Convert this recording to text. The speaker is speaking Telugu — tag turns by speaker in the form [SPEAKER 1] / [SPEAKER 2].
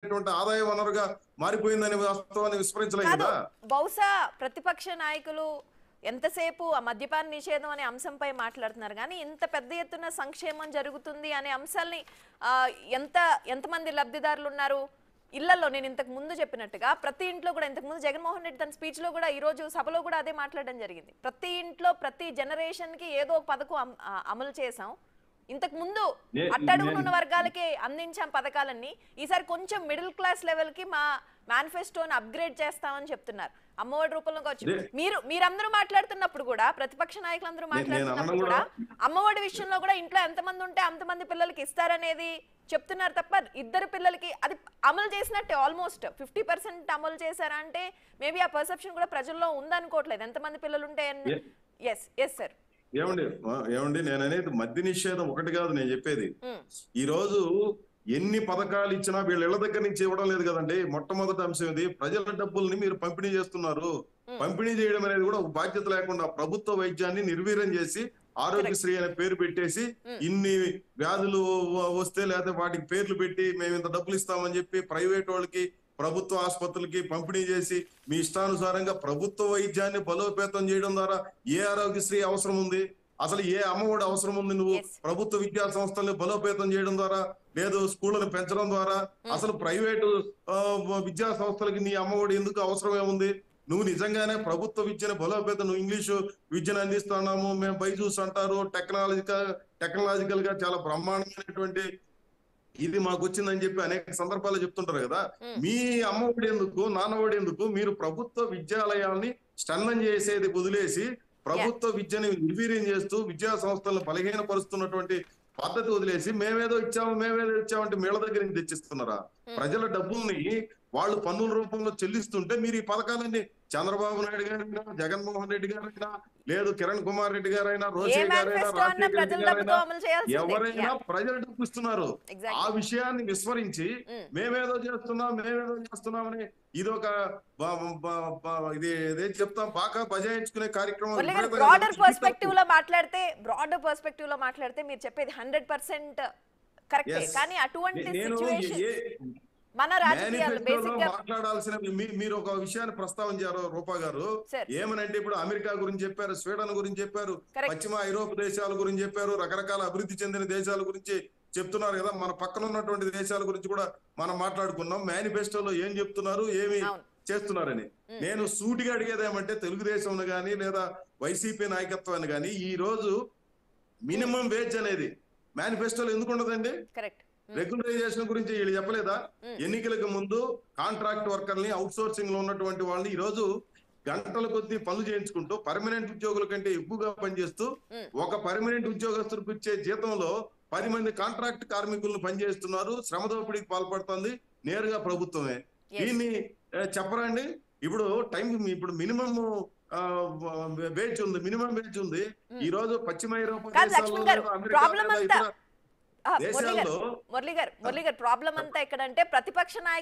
[SPEAKER 1] ముఖ్యమైనటువంటి ఆదాయ వనరుగా మారిపోయిందనే వాస్తవాన్ని విస్మరించలేదు
[SPEAKER 2] కాదు
[SPEAKER 1] కదా.
[SPEAKER 2] బహుశా ప్రతిపక్ష నాయకులు ఎంతసేపు ఆ మద్యపాన నిషేధం అనే అంశంపై మాట్లాడుతున్నారు కానీ ఇంత పెద్ద ఎత్తున సంక్షేమం జరుగుతుంది అనే అంశాల్ని ఎంతమంది లబ్ధిదారులు ఉన్నారు ఇళ్లలో? నేను ఇంతకు ముందు చెప్పినట్టుగా ప్రతి ఇంట్లో కూడా, ఇంతకు ముందు జగన్మోహన్ రెడ్డి తన స్పీచ్ లో కూడా ఈ రోజు సభలో కూడా అదే మాట్లాడడం జరిగింది. ప్రతి ఇంట్లో ప్రతి జనరేషన్ కి ఏదో ఒక పథకం అమలు చేసాం. ఇంతకు ముందు అట్టడుగునున్న వర్గాలకి అందించాం పథకాలన్నీ. ఈసారి కొంచెం మిడిల్ క్లాస్ లెవెల్ కి మా మేనిఫెస్టోని అప్గ్రేడ్ చేస్తామని చెప్తున్నారు. అమ్మఒడి రూపంలో వచ్చి మీరందరూ మాట్లాడుతున్నప్పుడు కూడా, ప్రతిపక్ష నాయకులందరూ మాట్లాడుతున్నప్పుడు కూడా అమ్మఒడి విషయంలో కూడా ఇంట్లో ఎంతమంది ఉంటే అంతమంది పిల్లలకి ఇస్తారనేది చెప్తున్నారు తప్ప ఇద్దరు పిల్లలకి అది అమలు చేసినట్టే. ఆల్మోస్ట్ 50% అమలు చేశారా అంటే మేబీ ఆ పర్సెప్షన్ కూడా ప్రజల్లో ఉందనుకోవట్లేదు. ఎంతమంది పిల్లలు ఉంటే ఎస్ సార్.
[SPEAKER 1] ఏమండి నేను అనేది మద్య నిషేధం ఒకటి కాదు నేను చెప్పేది. ఈ రోజు ఎన్ని పథకాలు ఇచ్చినా వీళ్ళ ఇళ్ల దగ్గర నుంచి ఇవ్వడం లేదు కదండి. మొట్టమొదటి అంశం ఇది. ప్రజల డబ్బుల్ని మీరు పంపిణీ చేస్తున్నారు. పంపిణీ చేయడం అనేది కూడా ఒక బాధ్యత లేకుండా ప్రభుత్వ వైద్యాన్ని నిర్వీర్యం చేసి ఆరోగ్యశ్రీ అనే పేరు పెట్టేసి ఇన్ని వ్యాధులు వస్తే లేకపోతే వాటికి పేర్లు పెట్టి మేము ఇంత డబ్బులు ఇస్తామని చెప్పి ప్రైవేట్ వాళ్ళకి ప్రభుత్వ ఆసుపత్రులకి పంపిణీ చేసి మీ ఇష్టానుసారంగా ప్రభుత్వ వైద్యాన్ని బలోపేతం చేయడం ద్వారా ఏ ఆరోగ్యశ్రీ అవసరం ఉంది? అసలు ఏ అమ్మఒడి అవసరం ఉంది? నువ్వు ప్రభుత్వ విద్యా సంస్థల్ని బలోపేతం చేయడం ద్వారా, లేదు స్కూళ్ళను పెంచడం ద్వారా, అసలు ప్రైవేటు విద్యా సంస్థలకి నీ అమ్మఒడి ఎందుకు అవసరమే ఉంది? నువ్వు నిజంగానే ప్రభుత్వ విద్యను బలోపేతం, నువ్వు ఇంగ్లీషు విద్యను అందిస్తున్నాము, మేము బైజూస్ అంటారు, టెక్నాలజికల్ గా చాలా బ్రహ్మాండమైనటువంటి ఇది మాకు వచ్చిందని చెప్పి అనేక సందర్భాల్లో చెప్తుంటారు కదా. మీ అమ్మఒడి ఎందుకు, నాన్నఒడి ఎందుకు? మీరు ప్రభుత్వ విద్యాలయాల్ని స్టన్నం చేసేది వదిలేసి ప్రభుత్వ విద్యని నిర్వీర్యం చేస్తూ విద్యా సంస్థలను బలహీనపరుస్తున్నటువంటి పద్ధతి వదిలేసి మేమేదో ఇచ్చామంటే వీళ్ళ దగ్గర నుంచి తెచ్చిస్తున్నారా? ప్రజల డబ్బుల్ని వాళ్ళు పన్నుల రూపంలో చెల్లిస్తుంటే మీరు ఈ పథకాలన్నీ చంద్రబాబు నాయుడు గారైనా, జగన్మోహన్ రెడ్డి గారైనా, లేదు కిరణ్ కుమార్ రెడ్డి గారైనా, రోషే గారైనా, రాజశేఖర రెడ్డి గారైనా ఎవరైనా ప్రజల డబ్బు ఇస్తున్నారు. ఆ విషయాన్ని విస్మరించి మేమేదో చేస్తున్నామని ఇదొక ఇది చెప్తాం బాగా బజాయించుకునే కార్యక్రమం.
[SPEAKER 2] బ్రాడర్ పర్స్పెక్టివ్ లో మాట్లాడితే మీరు చెప్పేది 100% కరెక్టే. కానీ అటువంటి సిచ్యువేషన్ మన రాజకీయాలు బేసిక్ గా
[SPEAKER 1] మాట్లాడాల్సిన మీరు ఒక విషయాన్ని ప్రస్తావించారు రూపా గారు. ఏమనంటే ఇప్పుడు అమెరికా గురించి చెప్పారు, స్వీడన్ గురించి చెప్పారు, పశ్చిమ ఐరోపా దేశాల గురించి చెప్పారు, రకరకాల అభివృద్ధి చెందిన దేశాల గురించి చెప్తున్నారు కదా. మన పక్కన ఉన్నటువంటి దేశాల గురించి కూడా మనం మాట్లాడుకున్నాం. మేనిఫెస్టోలో ఏం చెప్తున్నారు, ఏమి చేస్తున్నారని. నేను సూటిగా అడిగేది ఏమంటే తెలుగుదేశం గానీ లేదా వైసీపీ నాయకత్వాన్ని గానీ ఈ రోజు మినిమం వేజ్ అనేది మేనిఫెస్టోలో ఎందుకు ఉండదండి? రెగ్యులరైజేషన్ గురించి వీళ్ళు చెప్పలేదా? ఎన్నికలకు ముందు కాంట్రాక్ట్ వర్కర్ని, అవుట్ సోర్సింగ్ లో ఉన్నటువంటి వాళ్ళని ఈ రోజు గంటల కొద్దీ పనులు చేయించుకుంటూ పర్మనెంట్ ఉద్యోగుల కంటే ఎక్కువగా పనిచేస్తూ ఒక పర్మనెంట్ ఉద్యోగస్తులకు ఇచ్చే జీతంలో 10 మంది కాంట్రాక్ట్ కార్మికులను పనిచేస్తున్నారు. శ్రమ దోపిడీకి పాల్పడుతుంది నేరుగా ప్రభుత్వమే. దీన్ని చెప్పరండి. ఇప్పుడు మినిమం వేజ్ ఉంది, మినిమం వేజ్ ఉంది. ఈ రోజు పశ్చిమ ఐరోపా దేశాల్లో
[SPEAKER 2] మురళి గారు ప్రాబ్లం అంతా ఎక్కడంటే ప్రతిపక్ష నాయకులు